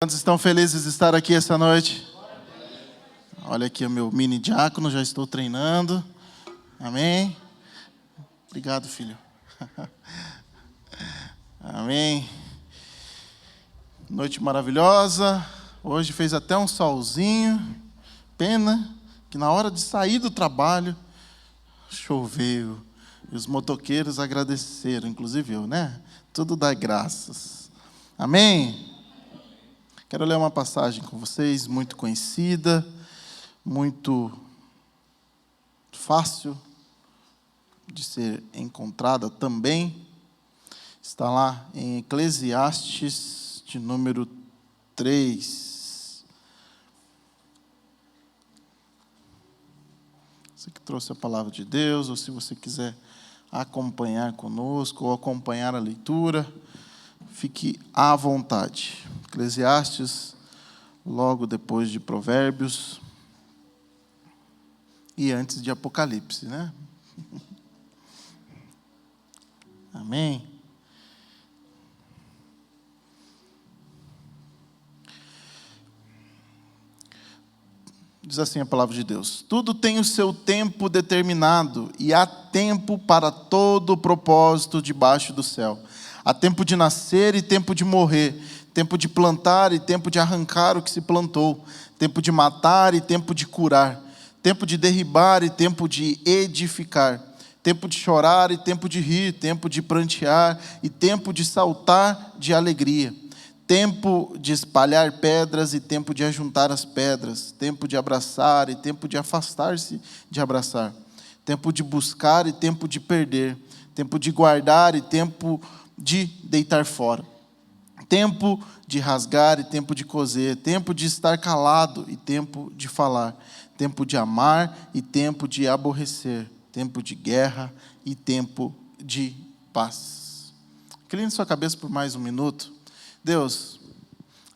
Quantos estão felizes de estar aqui essa noite? Olha aqui o meu mini diácono, já estou treinando. Amém? Obrigado, filho. Amém. Noite maravilhosa. Hoje fez até um solzinho. Pena que na hora de sair do trabalho, choveu. E os motoqueiros agradeceram, inclusive eu, né? Tudo dá graças. Amém? Quero ler uma passagem com vocês, muito conhecida, muito fácil de ser encontrada também. Está lá em Eclesiastes, de número 3. Você que trouxe a palavra de Deus, ou se você quiser acompanhar conosco, ou acompanhar a leitura, fique à vontade. Eclesiastes, logo depois de Provérbios e antes de Apocalipse, né? Amém? Diz assim a palavra de Deus: tudo tem o seu tempo determinado, e há tempo para todo o propósito debaixo do céu. Há tempo de nascer e tempo de morrer, tempo de plantar e tempo de arrancar o que se plantou, tempo de matar e tempo de curar, tempo de derribar e tempo de edificar, tempo de chorar e tempo de rir, tempo de prantear e tempo de saltar de alegria, tempo de espalhar pedras e tempo de ajuntar as pedras, tempo de abraçar e tempo de afastar-se de abraçar, tempo de buscar e tempo de perder, tempo de guardar e tempo de deitar fora, tempo de rasgar e tempo de coser, tempo de estar calado e tempo de falar, tempo de amar e tempo de aborrecer, tempo de guerra e tempo de paz. Incline sua cabeça por mais um minuto. Deus,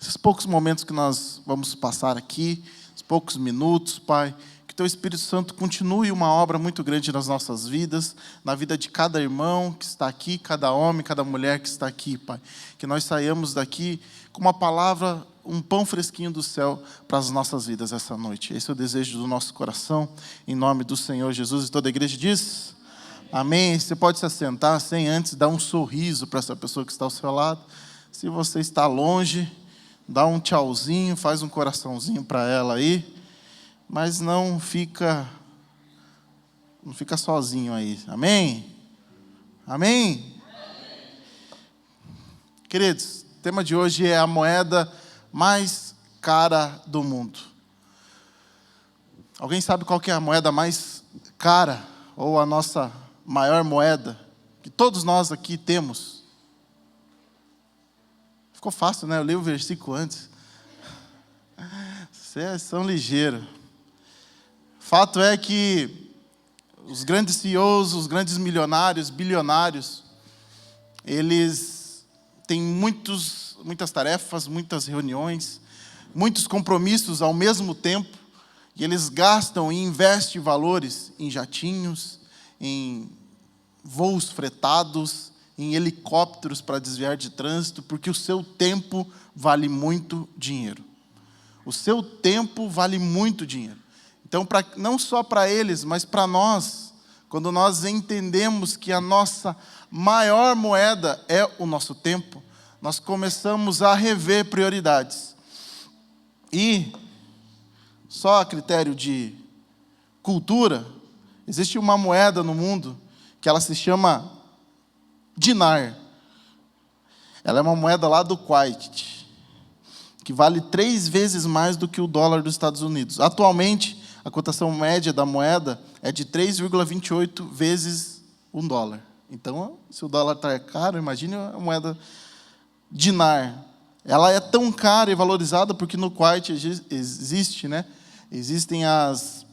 esses poucos momentos que nós vamos passar aqui, esses poucos minutos, Pai, que Teu Espírito Santo continue uma obra muito grande nas nossas vidas, na vida de cada irmão que está aqui, cada homem, cada mulher que está aqui, Pai. Que nós saiamos daqui com uma palavra, um pão fresquinho do céu para as nossas vidas essa noite. Esse é o desejo do nosso coração, em nome do Senhor Jesus. E toda a igreja diz: amém. Você pode se assentar sem antes dar um sorriso para essa pessoa que está ao seu lado. Se você está longe, dá um tchauzinho, faz um coraçãozinho para ela aí. Mas não fica sozinho aí. Amém? Amém? Queridos, o tema de hoje é a moeda mais cara do mundo. Alguém sabe qual que é a moeda mais cara, ou a nossa maior moeda, que todos nós aqui temos? Ficou fácil, né? Eu li o versículo antes. Vocês são ligeiros. Fato é que os grandes CEOs, os grandes milionários, bilionários, eles têm muitas tarefas, muitas reuniões, muitos compromissos ao mesmo tempo, e eles gastam e investem valores em jatinhos, em voos fretados, em helicópteros para desviar de trânsito, porque o seu tempo vale muito dinheiro. O seu tempo vale muito dinheiro. Então, não só para eles, mas para nós, quando nós entendemos que a nossa maior moeda é o nosso tempo, nós começamos a rever prioridades. E, só a critério de cultura, existe uma moeda no mundo que ela se chama dinar. Ela é uma moeda lá do Kuwait, que vale 3 vezes mais do que o dólar dos Estados Unidos. Atualmente, a cotação média da moeda é de 3,28 vezes um dólar. Então, se o dólar está caro, imagine a moeda dinar. Ela é tão cara e valorizada porque no Kuwait existe, né? Existem as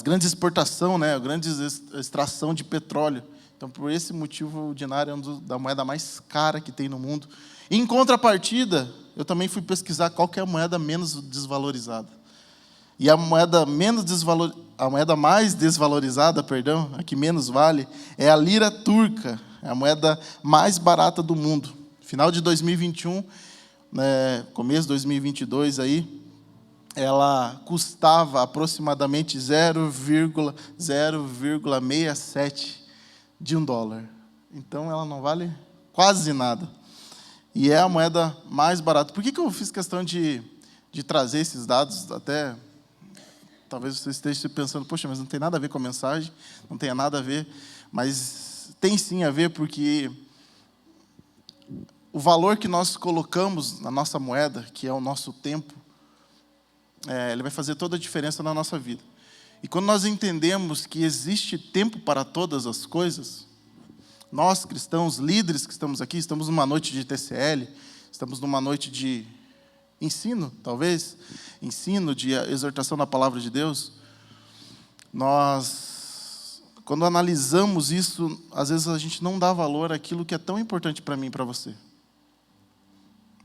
grandes exportações, né? A grande extração de petróleo. Então, por esse motivo, o dinar é uma da moeda mais cara que tem no mundo. Em contrapartida, eu também fui pesquisar qual que é a moeda menos desvalorizada. E a moeda mais desvalorizada, a que menos vale, é a lira turca, é a moeda mais barata do mundo. Final de 2021, né, começo de 2022 aí, ela custava aproximadamente 0,67 de $1. Então, ela não vale quase nada. E é a moeda mais barata. Por que eu fiz questão de trazer esses dados? Até, talvez você esteja pensando, poxa, mas não tem nada a ver com a mensagem, não tem nada a ver. Mas tem sim a ver, porque o valor que nós colocamos na nossa moeda, que é o nosso tempo, ele vai fazer toda a diferença na nossa vida. E quando nós entendemos que existe tempo para todas as coisas, nós cristãos, líderes que estamos aqui, estamos numa noite de TCL, estamos numa noite de ensino, talvez, ensino, de exortação na palavra de Deus, quando analisamos isso, às vezes a gente não dá valor àquilo que é tão importante para mim e para você.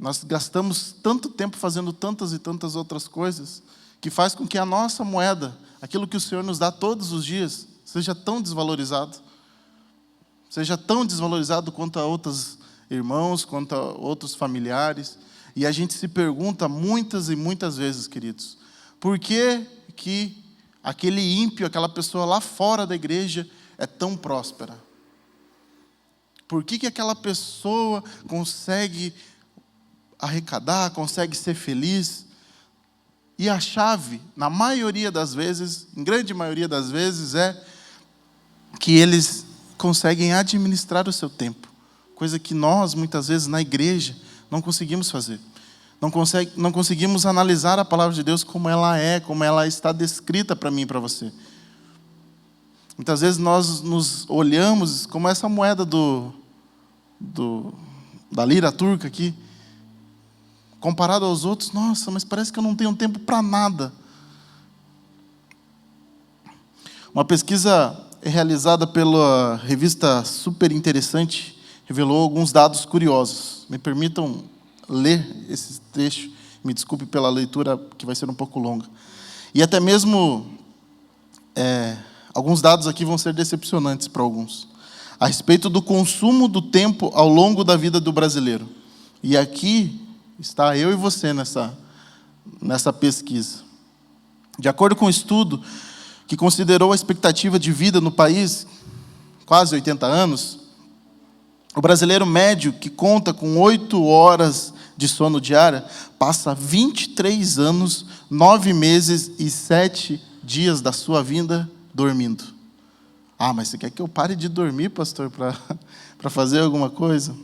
Nós gastamos tanto tempo fazendo tantas e tantas outras coisas, que faz com que a nossa moeda, aquilo que o Senhor nos dá todos os dias, seja tão desvalorizado. Seja tão desvalorizado quanto a outros irmãos, quanto a outros familiares. E a gente se pergunta muitas e muitas vezes, queridos, por que aquele ímpio, aquela pessoa lá fora da igreja é tão próspera? Por que aquela pessoa consegue arrecadar, consegue ser feliz? E a chave, na maioria das vezes, em grande maioria das vezes, é que eles conseguem administrar o seu tempo, coisa que nós, muitas vezes, na igreja, não conseguimos fazer. Não conseguimos analisar a palavra de Deus como ela é, como ela está descrita para mim e para você. Muitas vezes nós nos olhamos como essa moeda da lira turca aqui, comparado aos outros, nossa, mas parece que eu não tenho tempo para nada. Uma pesquisa realizada pela revista Super Interessante revelou alguns dados curiosos. Me permitam ler esse trecho, me desculpe pela leitura que vai ser um pouco longa. E até mesmo, alguns dados aqui vão ser decepcionantes para alguns, a respeito do consumo do tempo ao longo da vida do brasileiro. E aqui está eu e você nessa pesquisa. De acordo com um estudo que considerou a expectativa de vida no país, quase 80 anos, o brasileiro médio, que conta com 8 horas de sono diária, passa 23 anos, 9 meses e 7 dias da sua vida dormindo. Ah, mas você quer que eu pare de dormir, pastor, para fazer alguma coisa?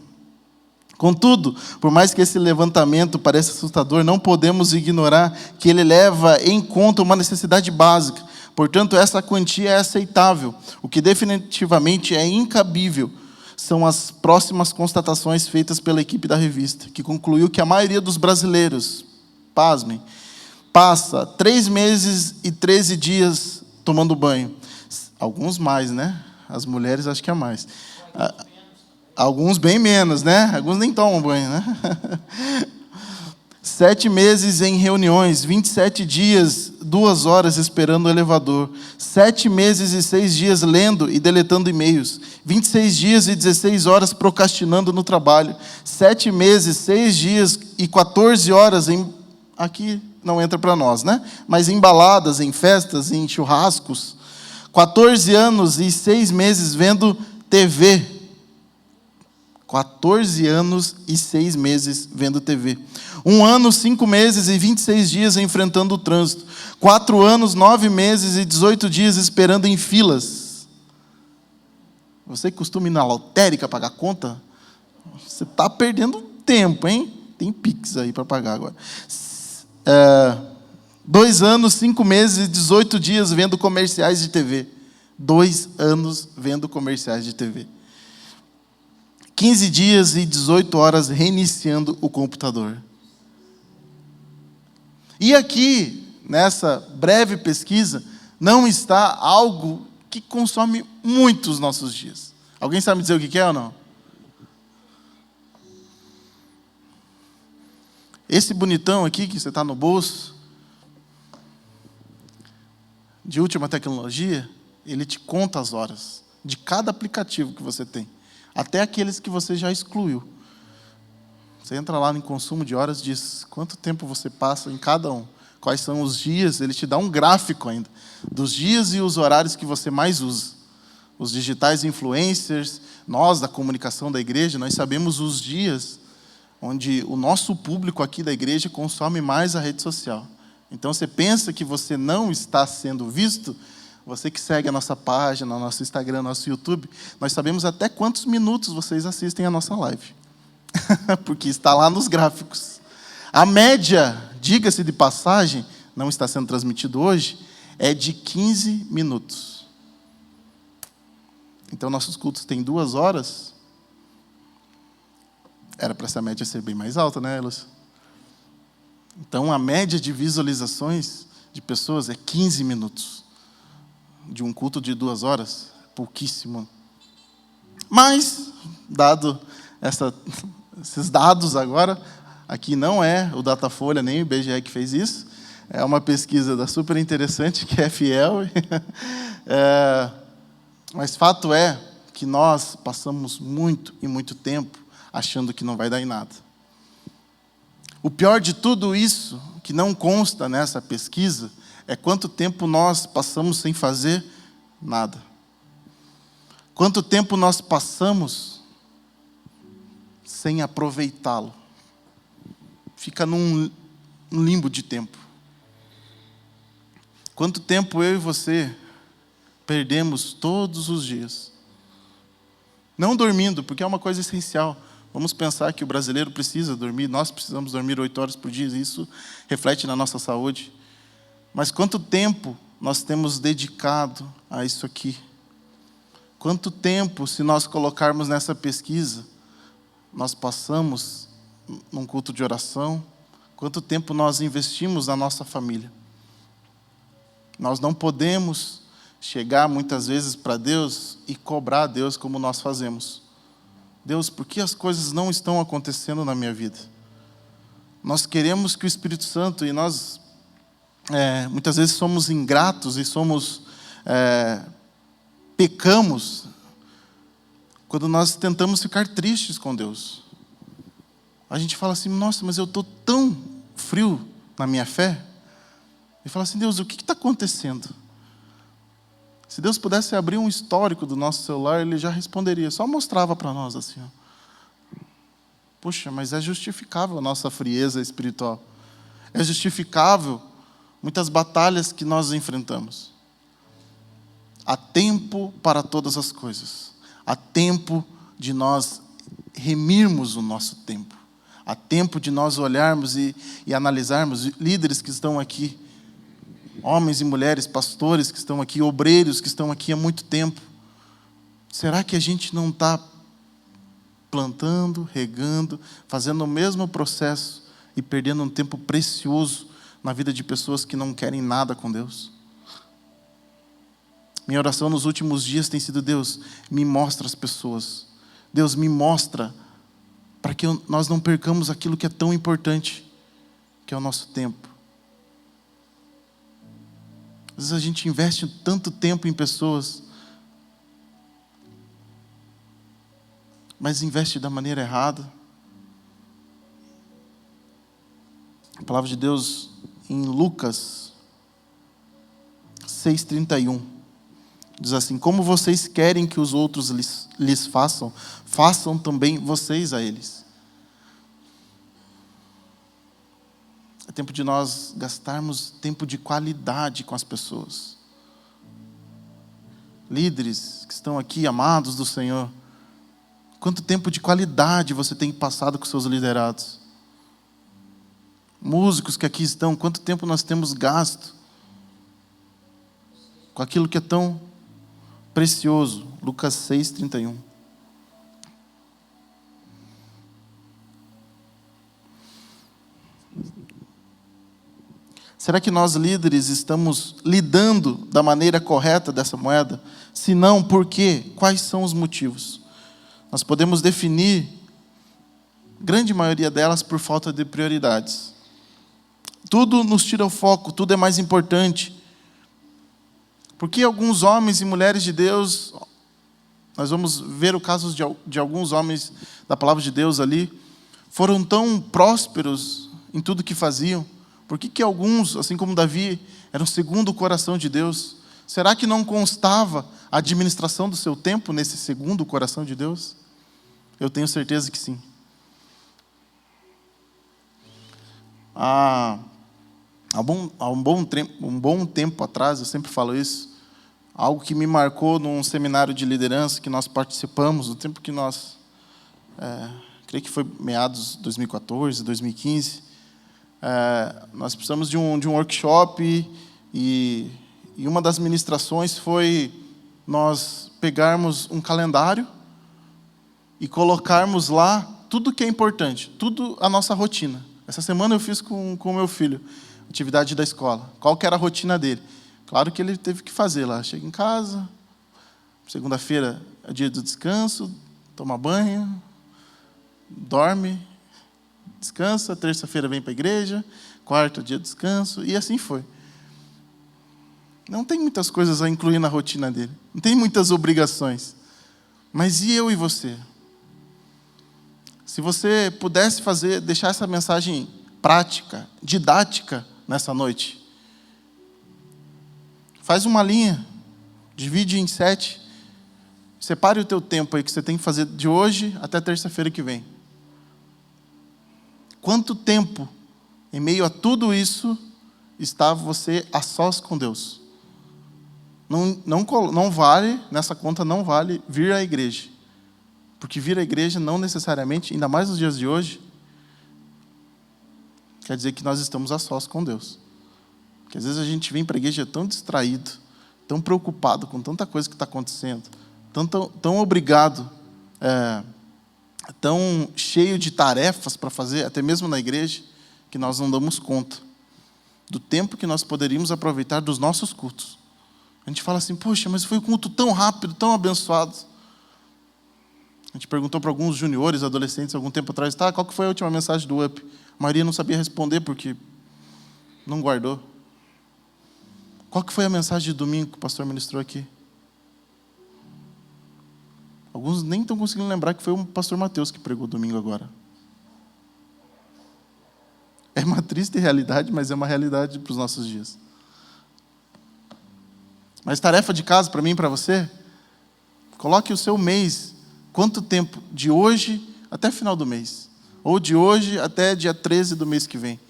Contudo, por mais que esse levantamento pareça assustador, não podemos ignorar que ele leva em conta uma necessidade básica. Portanto, essa quantia é aceitável. O que definitivamente é incabível são as próximas constatações feitas pela equipe da revista, que concluiu que a maioria dos brasileiros, pasmem, passa 3 meses e 13 dias tomando banho. Alguns mais, né? As mulheres acho que é mais. Alguns bem menos, né? Alguns nem tomam banho, né? 7 meses em reuniões, 27 dias, 2 horas esperando o elevador. 7 meses e 6 dias lendo e deletando e-mails. 26 dias e 16 horas procrastinando no trabalho. 7 meses, 6 dias e 14 horas aqui não entra para nós, né? Mas em baladas, em festas, em churrascos. 14 anos e 6 meses vendo TV. 14 anos e 6 meses vendo TV. 1 ano, 5 meses e 26 dias enfrentando o trânsito. 4 anos, 9 meses e 18 dias esperando em filas. Você que costuma ir na lotérica pagar conta, você está perdendo tempo, hein? Tem Pix aí para pagar agora. 2 anos, 5 meses e 18 dias vendo comerciais de TV. 2 anos vendo comerciais de TV. 15 dias e 18 horas reiniciando o computador. E aqui, nessa breve pesquisa, não está algo que consome muito os nossos dias. Alguém sabe me dizer o que é ou não? Esse bonitão aqui que você está no bolso, de última tecnologia, ele te conta as horas de cada aplicativo que você tem. Até aqueles que você já excluiu. Você entra lá em consumo de horas, diz quanto tempo você passa em cada um. Quais são os dias, ele te dá um gráfico ainda, dos dias e os horários que você mais usa. Os digitais influencers, nós da comunicação da igreja, nós sabemos os dias onde o nosso público aqui da igreja consome mais a rede social. Então, você pensa que você não está sendo visto, você que segue a nossa página, nosso Instagram, nosso YouTube, nós sabemos até quantos minutos vocês assistem a nossa live. Porque está lá nos gráficos. A média, diga-se de passagem, não está sendo transmitido hoje, é de 15 minutos. Então, nossos cultos têm 2 horas. Era para essa média ser bem mais alta, né, Lúcia? Então, a média de visualizações de pessoas é 15 minutos. De um culto de 2 horas, pouquíssimo. Mas, dado esses dados agora, aqui não é o Datafolha nem o IBGE que fez isso, é uma pesquisa da super interessante, que é fiel. Mas fato é que nós passamos muito e muito tempo achando que não vai dar em nada. O pior de tudo isso, que não consta nessa pesquisa, é quanto tempo nós passamos sem fazer nada. Quanto tempo nós passamos sem aproveitá-lo. Fica num limbo de tempo. Quanto tempo eu e você perdemos todos os dias? Não dormindo, porque é uma coisa essencial. Vamos pensar que o brasileiro precisa dormir, nós precisamos dormir 8 horas por dia, e isso reflete na nossa saúde. Mas quanto tempo nós temos dedicado a isso aqui? Quanto tempo, se nós colocarmos nessa pesquisa, nós passamos num culto de oração? Quanto tempo nós investimos na nossa família? Nós não podemos chegar muitas vezes para Deus e cobrar a Deus como nós fazemos. Deus, por que as coisas não estão acontecendo na minha vida? Nós queremos que o Espírito Santo, e nós muitas vezes somos ingratos e pecamos quando nós tentamos ficar tristes com Deus. A gente fala assim, nossa, mas eu estou tão frio na minha fé. E fala assim, Deus, o que está acontecendo? Se Deus pudesse abrir um histórico do nosso celular, Ele já responderia, só mostrava para nós assim. Puxa, mas é justificável a nossa frieza espiritual. É justificável muitas batalhas que nós enfrentamos. Há tempo para todas as coisas. Há tempo de nós remirmos o nosso tempo. Há tempo de nós olharmos e analisarmos, líderes que estão aqui, homens e mulheres, pastores que estão aqui, obreiros que estão aqui há muito tempo. Será que a gente não está plantando, regando, fazendo o mesmo processo e perdendo um tempo precioso na vida de pessoas que não querem nada com Deus? Minha oração nos últimos dias tem sido, Deus, me mostra as pessoas. Deus, me mostra para que nós não percamos aquilo que é tão importante, que é o nosso tempo. Às vezes a gente investe tanto tempo em pessoas, mas investe da maneira errada. A palavra de Deus em Lucas 6,31 diz assim, como vocês querem que os outros lhes façam, façam também vocês a eles. É tempo de nós gastarmos tempo de qualidade com as pessoas. Líderes que estão aqui, amados do Senhor, quanto tempo de qualidade você tem passado com seus liderados? Músicos que aqui estão, quanto tempo nós temos gasto com aquilo que é tão precioso? Lucas 6,31. Será que nós líderes estamos lidando da maneira correta dessa moeda? Se não, por quê? Quais são os motivos? Nós podemos definir, grande maioria delas, por falta de prioridades. Tudo nos tira o foco, tudo é mais importante. Porque alguns homens e mulheres de Deus, nós vamos ver o caso de alguns homens da palavra de Deus ali, foram tão prósperos em tudo que faziam? Por que alguns, assim como Davi, eram segundo o coração de Deus? Será que não constava a administração do seu tempo nesse segundo o coração de Deus? Eu tenho certeza que sim. Há um bom tempo atrás, eu sempre falo isso, algo que me marcou num seminário de liderança que nós participamos, no tempo que nós, creio que foi meados de 2014, 2015, nós precisamos de um workshop e uma das ministrações foi nós pegarmos um calendário e colocarmos lá tudo que é importante, tudo a nossa rotina. Essa semana eu fiz com o meu filho, atividade da escola. Qual que era a rotina dele? Claro que ele teve que fazer lá. Chega em casa, segunda-feira é dia do descanso, toma banho, dorme, descansa, terça-feira vem para a igreja, quarta dia de descanso, e assim foi. Não tem muitas coisas a incluir na rotina dele, não tem muitas obrigações. Mas e eu e você? Se você pudesse deixar essa mensagem prática, didática nessa noite, faz uma linha, divide em 7, separe o teu tempo aí que você tem que fazer de hoje até terça-feira que vem. Quanto tempo, em meio a tudo isso, está você a sós com Deus? Não vale, nessa conta não vale vir à igreja. Porque vir à igreja não necessariamente, ainda mais nos dias de hoje, quer dizer que nós estamos a sós com Deus. Porque às vezes a gente vem para a igreja tão distraído, tão preocupado com tanta coisa que está acontecendo, tão obrigado, tão cheio de tarefas para fazer, até mesmo na igreja, que nós não damos conta do tempo que nós poderíamos aproveitar dos nossos cultos. A gente fala assim, poxa, mas foi um culto tão rápido, tão abençoado. A gente perguntou para alguns juniores, adolescentes, algum tempo atrás, qual que foi a última mensagem do UP? A maioria não sabia responder porque não guardou. Qual que foi a mensagem de domingo que o pastor ministrou aqui? Alguns nem estão conseguindo lembrar que foi o pastor Mateus que pregou domingo agora. É uma triste realidade, mas é uma realidade para os nossos dias. Mas tarefa de casa para mim e para você, coloque o seu mês, quanto tempo, de hoje até final do mês, ou de hoje até dia 13 do mês que vem.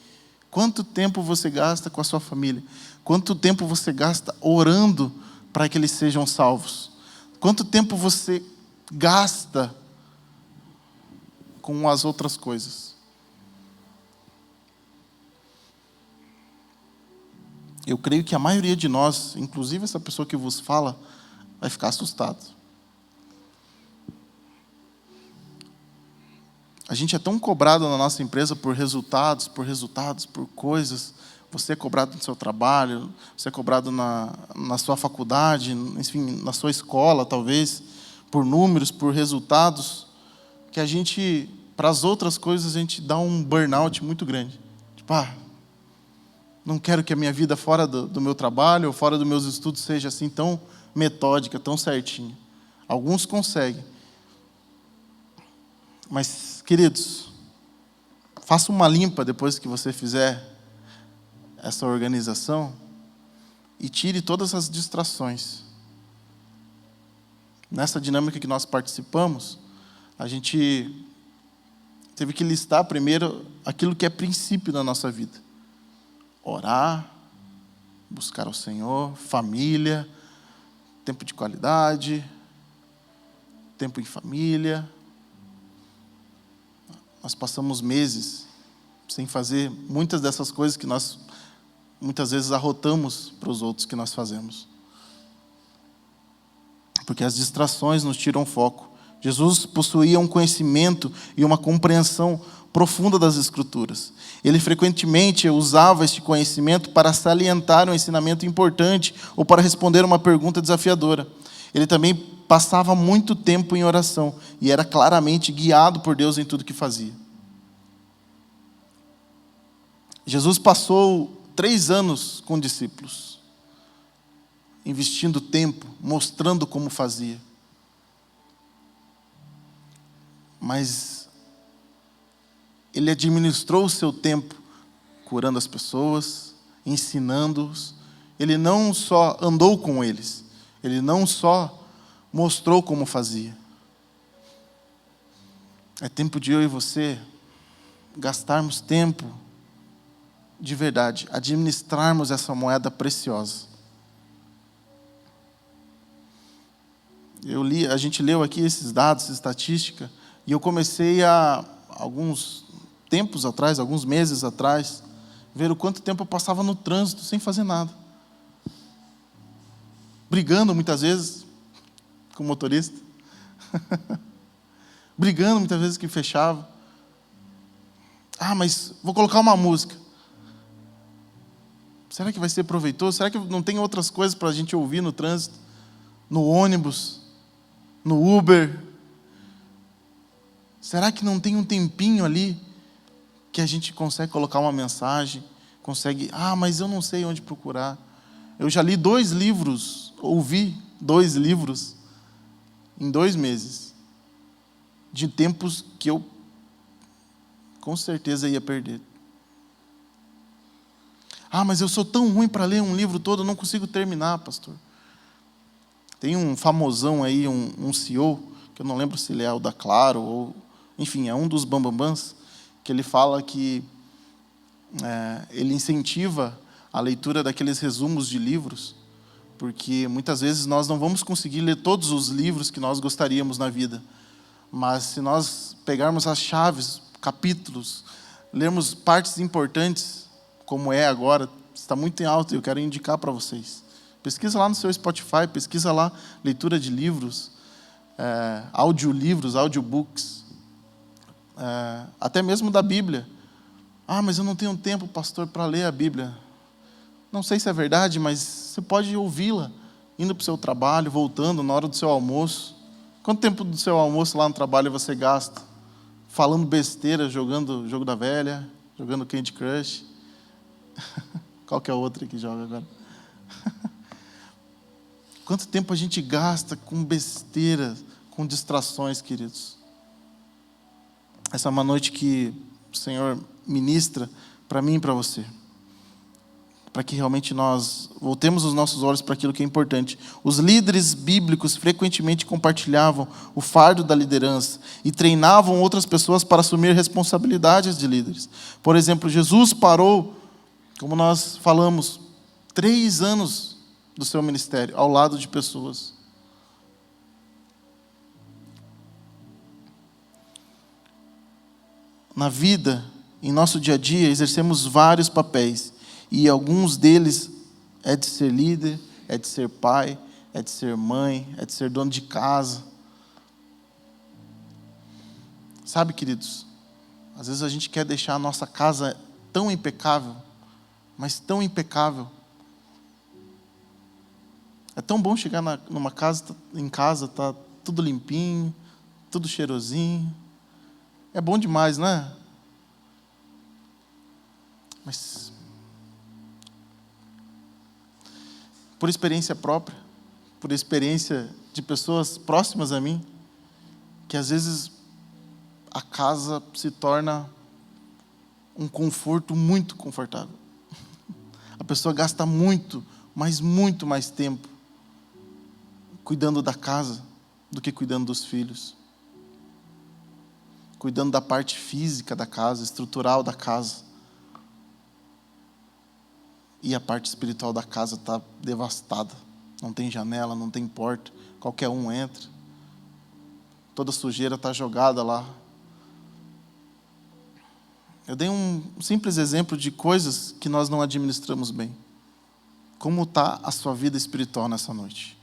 Quanto tempo você gasta com a sua família? Quanto tempo você gasta orando para que eles sejam salvos? Quanto tempo você gasta com as outras coisas? Eu creio que a maioria de nós, inclusive essa pessoa que vos fala, vai ficar assustado. A gente é tão cobrado na nossa empresa por resultados, por coisas. Você é cobrado no seu trabalho, você é cobrado na sua faculdade, enfim, na sua escola, talvez, por números, por resultados, que a gente, para as outras coisas, a gente dá um burnout muito grande. Tipo, não quero que a minha vida fora do meu trabalho ou fora dos meus estudos seja assim tão metódica, tão certinha. Alguns conseguem. Mas, queridos, faça uma limpa depois que você fizer essa organização e tire todas as distrações. Nessa dinâmica que nós participamos, a gente teve que listar primeiro aquilo que é princípio da nossa vida. Orar, buscar ao Senhor, família, tempo de qualidade, tempo em família. Nós passamos meses sem fazer muitas dessas coisas que nós muitas vezes arrotamos para os outros que nós fazemos. Porque as distrações nos tiram o foco. Jesus possuía um conhecimento e uma compreensão profunda das Escrituras. Ele frequentemente usava este conhecimento para salientar um ensinamento importante ou para responder uma pergunta desafiadora. Ele também passava muito tempo em oração e era claramente guiado por Deus em tudo que fazia. Jesus passou 3 anos com discípulos, investindo tempo, mostrando como fazia. Mas ele administrou o seu tempo curando as pessoas, ensinando-os. Ele não só andou com eles, ele não só mostrou como fazia. É tempo de eu e você gastarmos tempo de verdade, administrarmos essa moeda preciosa. A gente leu aqui esses dados, essa estatística, e eu comecei alguns tempos atrás, alguns meses atrás, ver o quanto tempo eu passava no trânsito sem fazer nada. Brigando muitas vezes com o motorista. Brigando muitas vezes que fechava. Mas vou colocar uma música. Será que vai ser proveitoso? Será que não tem outras coisas para a gente ouvir no trânsito? No ônibus? No Uber? Será que não tem um tempinho ali que a gente consegue colocar uma mensagem? Consegue, mas eu não sei onde procurar. Eu já li 2 livros, ouvi 2 livros em 2 meses. De tempos que eu com certeza ia perder. Mas eu sou tão ruim para ler um livro todo, eu não consigo terminar, pastor. Tem um famosão aí, um CEO, que eu não lembro se ele é o da Claro, ou, enfim, é um dos bambambãs, que ele fala que ele incentiva a leitura daqueles resumos de livros, porque muitas vezes nós não vamos conseguir ler todos os livros que nós gostaríamos na vida. Mas se nós pegarmos as chaves, capítulos, lermos partes importantes, como é agora, está muito em alta e eu quero indicar para vocês. Pesquisa lá no seu Spotify, pesquisa lá leitura de livros, audiolivros, audiobooks, até mesmo da Bíblia. Mas eu não tenho tempo, pastor, para ler a Bíblia. Não sei se é verdade, mas você pode ouvi-la, indo para o seu trabalho, voltando, na hora do seu almoço. Quanto tempo do seu almoço lá no trabalho você gasta? Falando besteira, jogando jogo da velha, jogando Candy Crush. Qual que é a outra que joga agora? Quanto tempo a gente gasta com besteira, com distrações, queridos? Essa é uma noite que o Senhor ministra para mim e para você. Para que realmente nós voltemos os nossos olhos para aquilo que é importante. Os líderes bíblicos frequentemente compartilhavam o fardo da liderança e treinavam outras pessoas para assumir responsabilidades de líderes. Por exemplo, Jesus parou, como nós falamos, 3 anos do seu ministério, ao lado de pessoas. Na vida, em nosso dia a dia, exercemos vários papéis. E alguns deles é de ser líder, é de ser pai, é de ser mãe, é de ser dono de casa. Sabe, queridos, às vezes a gente quer deixar a nossa casa tão impecável, mas tão impecável. É tão bom chegar numa casa, em casa, tá tudo limpinho, tudo cheirosinho. É bom demais, não é? Mas por experiência própria, por experiência de pessoas próximas a mim, que às vezes a casa se torna um conforto muito confortável. A pessoa gasta muito, mas muito mais tempo cuidando da casa do que cuidando dos filhos. Cuidando da parte física da casa, estrutural da casa. E a parte espiritual da casa está devastada. Não tem janela, não tem porta. Qualquer um entra. Toda sujeira está jogada lá. Eu dei um simples exemplo de coisas que nós não administramos bem. Como está a sua vida espiritual nessa noite?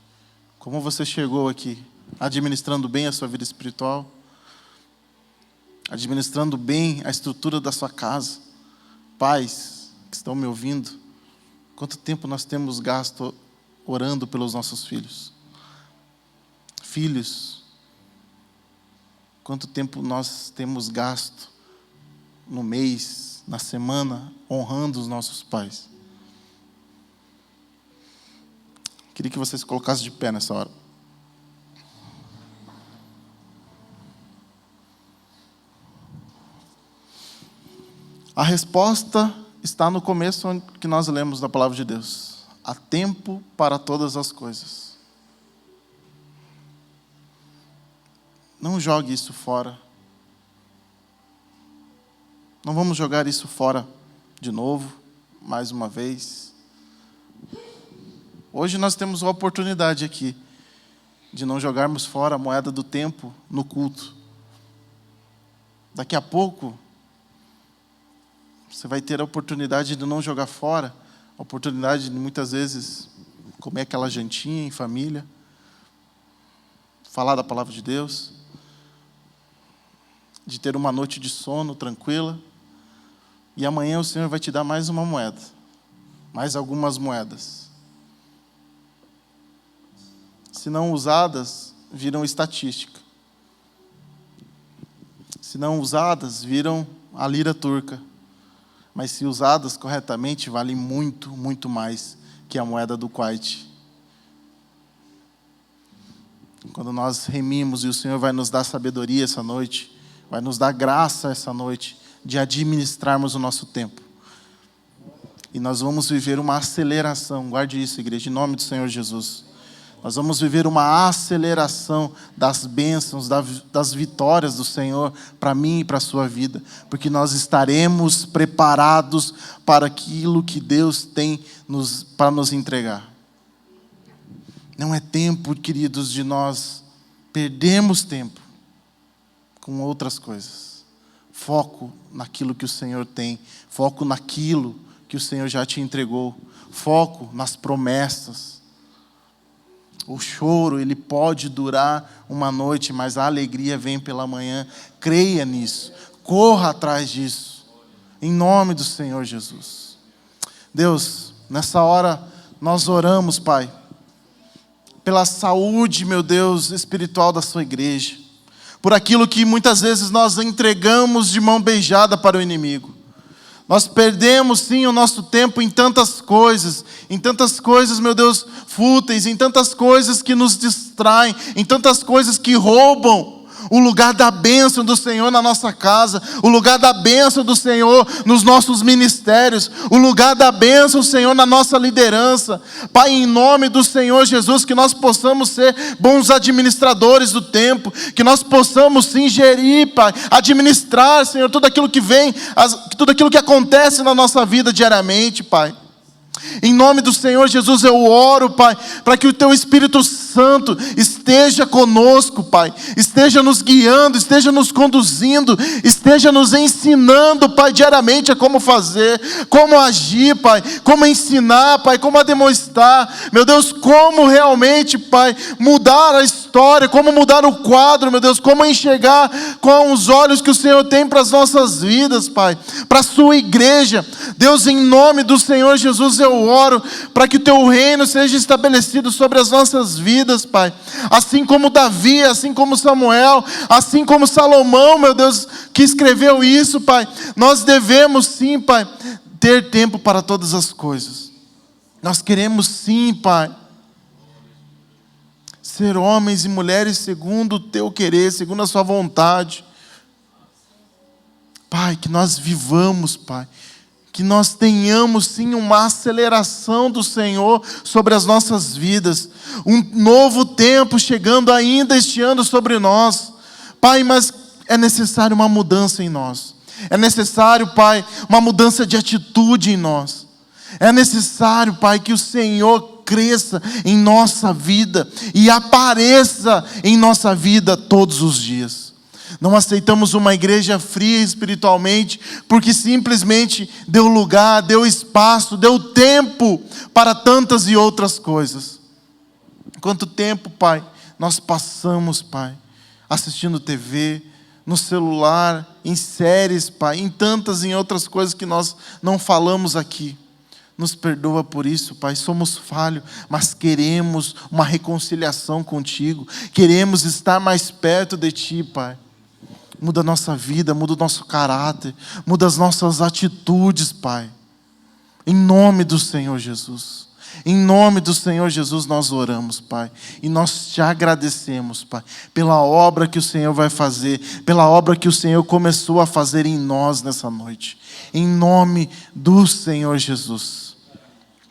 Como você chegou aqui? Administrando bem a sua vida espiritual? Administrando bem a estrutura da sua casa? Pais que estão me ouvindo, quanto tempo nós temos gasto orando pelos nossos filhos? Filhos, quanto tempo nós temos gasto no mês, na semana, honrando os nossos pais? Queria que vocês se colocassem de pé nessa hora. A resposta está no começo que nós lemos da palavra de Deus. Há tempo para todas as coisas. Não jogue isso fora. Não vamos jogar isso fora de novo, mais uma vez. Hoje nós temos a oportunidade aqui de não jogarmos fora a moeda do tempo no culto. Daqui a pouco, você vai ter a oportunidade de não jogar fora, a oportunidade de muitas vezes comer aquela jantinha em família, falar da palavra de Deus, de ter uma noite de sono tranquila, e amanhã o Senhor vai te dar mais uma moeda, mais algumas moedas. Se não usadas, viram estatística. Se não usadas, viram a lira turca. Mas se usadas corretamente, valem muito, muito mais que a moeda do Kuwait. Quando nós remimos e o Senhor vai nos dar sabedoria essa noite, vai nos dar graça essa noite de administrarmos o nosso tempo. E nós vamos viver uma aceleração, guarde isso, igreja, em nome do Senhor Jesus. Nós vamos viver uma aceleração das bênçãos, das vitórias do Senhor para mim e para a sua vida. Porque nós estaremos preparados para aquilo que Deus tem para nos entregar. Não é tempo, queridos, de nós perdermos tempo com outras coisas. Foco naquilo que o Senhor tem. Foco naquilo que o Senhor já te entregou. Foco nas promessas. O choro, ele pode durar uma noite, mas a alegria vem pela manhã. Creia nisso. Corra atrás disso. Em nome do Senhor Jesus. Deus, nessa hora nós oramos, Pai, pela saúde, meu Deus, espiritual da sua igreja. Por aquilo que muitas vezes nós entregamos de mão beijada para o inimigo. Nós perdemos, sim, o nosso tempo em tantas coisas, meu Deus, fúteis, em tantas coisas que nos distraem, em tantas coisas que roubam o lugar da bênção do Senhor na nossa casa, o lugar da bênção do Senhor nos nossos ministérios, o lugar da bênção do Senhor na nossa liderança. Pai, em nome do Senhor Jesus, que nós possamos ser bons administradores do tempo, que nós possamos sim gerir, Pai, administrar, Senhor, tudo aquilo que vem, tudo aquilo que acontece na nossa vida diariamente, Pai. Em nome do Senhor Jesus eu oro, Pai, para que o Teu Espírito Santo esteja conosco, Pai, esteja nos guiando, esteja nos conduzindo, esteja nos ensinando, Pai, diariamente a como fazer, como agir, Pai, como ensinar, Pai, como demonstrar, meu Deus, como realmente, Pai, mudar a história, como mudar o quadro, meu Deus, como enxergar com os olhos que o Senhor tem para as nossas vidas, Pai, para a sua igreja. Deus, em nome do Senhor Jesus eu oro para que o Teu reino seja estabelecido sobre as nossas vidas, Pai. Assim como Davi, assim como Samuel, assim como Salomão, meu Deus, que escreveu isso, Pai. Nós devemos sim, Pai, ter tempo para todas as coisas. Nós queremos sim, Pai, ser homens e mulheres segundo o Teu querer, segundo a Sua vontade. Pai, que nós vivamos, Pai, que nós tenhamos sim uma aceleração do Senhor sobre as nossas vidas, um novo tempo chegando ainda este ano sobre nós, Pai, mas é necessário uma mudança em nós, é necessário, Pai, uma mudança de atitude em nós, é necessário, Pai, que o Senhor cresça em nossa vida e apareça em nossa vida todos os dias. Não aceitamos uma igreja fria espiritualmente, porque simplesmente deu lugar, deu espaço, deu tempo para tantas e outras coisas. Quanto tempo, Pai, nós passamos, Pai, assistindo TV, no celular, em séries, Pai, em tantas e outras coisas que nós não falamos aqui. Nos perdoa por isso, Pai, somos falhos, mas queremos uma reconciliação contigo, queremos estar mais perto de Ti, Pai. Muda a nossa vida, muda o nosso caráter, muda as nossas atitudes, Pai. Em nome do Senhor Jesus. Em nome do Senhor Jesus nós oramos, Pai. E nós te agradecemos, Pai, pela obra que o Senhor vai fazer, pela obra que o Senhor começou a fazer em nós nessa noite. em nome do Senhor Jesus.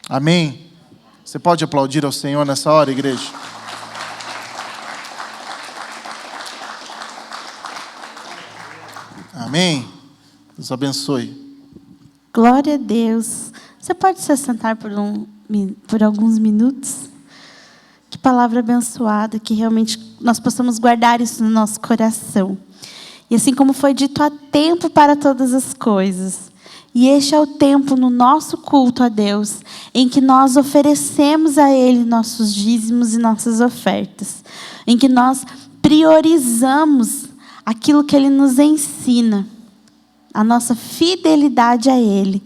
Amém? Você pode aplaudir ao Senhor nessa hora, igreja? Amém? Deus abençoe. Glória a Deus. Você pode se assentar por alguns minutos? Que palavra abençoada, que realmente nós possamos guardar isso no nosso coração. E assim como foi dito, há tempo para todas as coisas. E este é o tempo no nosso culto a Deus, em que nós oferecemos a Ele nossos dízimos e nossas ofertas. Em que nós priorizamos aquilo que Ele nos ensina. A nossa fidelidade a Ele.